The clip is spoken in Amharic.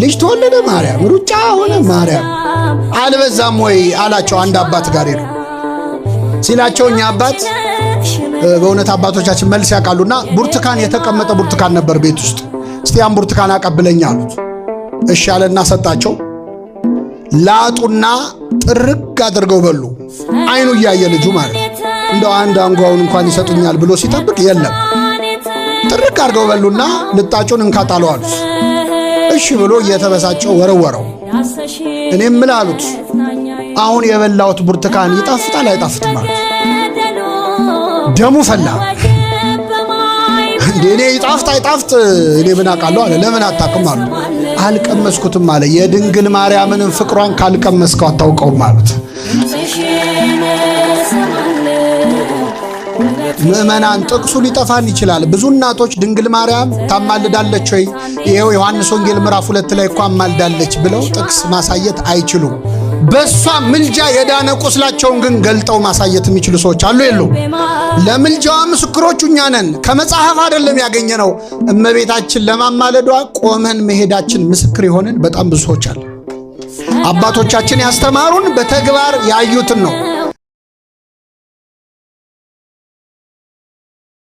ልጅ ተወለደ ማርያም፣ ሩጫ ሆነ ማርያም። አልበዛም ወይ አላቸው። አንድ አባት ጋር ሄዱ ሲላቸው እኛ አባት በእውነት አባቶቻችን መልስ ያውቃሉና ብርቱካን የተቀመጠ ብርቱካን ነበር ቤት ውስጥ። እስቲ ያን ብርቱካን አቀብለኝ አሉት። እሺ አለና ሰጣቸው። ላጡና ጥርግ አድርገው በሉ። አይኑ እያየ ልጁ ማለት እንደው አንድ አንጓውን እንኳን ይሰጡኛል ብሎ ሲጠብቅ የለም። ጥርግ አድርገው በሉና ልጣጩን እንካጣለው አሉት። እሺ ብሎ እየተበሳጨው ወረወረው። እኔም ምን አሉት፣ አሁን የበላሁት ብርቱካን ይጣፍጣል አይጣፍጥም አሉት። ደሙ ፈላ። እንዴ እኔ ይጣፍጥ አይጣፍጥ እኔ ምን አውቃለሁ አለ። ለምን አታውቅም አሉ። አልቀመስኩትም አለ። የድንግል ማርያምን ፍቅሯን ካልቀመስከው አታውቀውም አሉት። ምእመናን ጥቅሱ ሊጠፋን ይችላል። ብዙ እናቶች ድንግል ማርያም ታማልዳለች ወይ ይሄው ዮሐንስ ወንጌል ምዕራፍ 2 ላይ እኮ አማልዳለች ብለው ጥቅስ ማሳየት አይችሉም። በሷ ምልጃ የዳነ ቁስላቸውን ግን ገልጠው ማሳየት የሚችሉ ሰዎች አሉ የሉ? ለምልጃዋ ምስክሮቹ እኛ ነን። ከመጽሐፍ አይደለም ያገኘነው። እመቤታችን ለማማለዷ ቆመን መሄዳችን ምስክር የሆንን በጣም ብዙ ሰዎች አሉ። አባቶቻችን ያስተማሩን በተግባር ያዩትን ነው።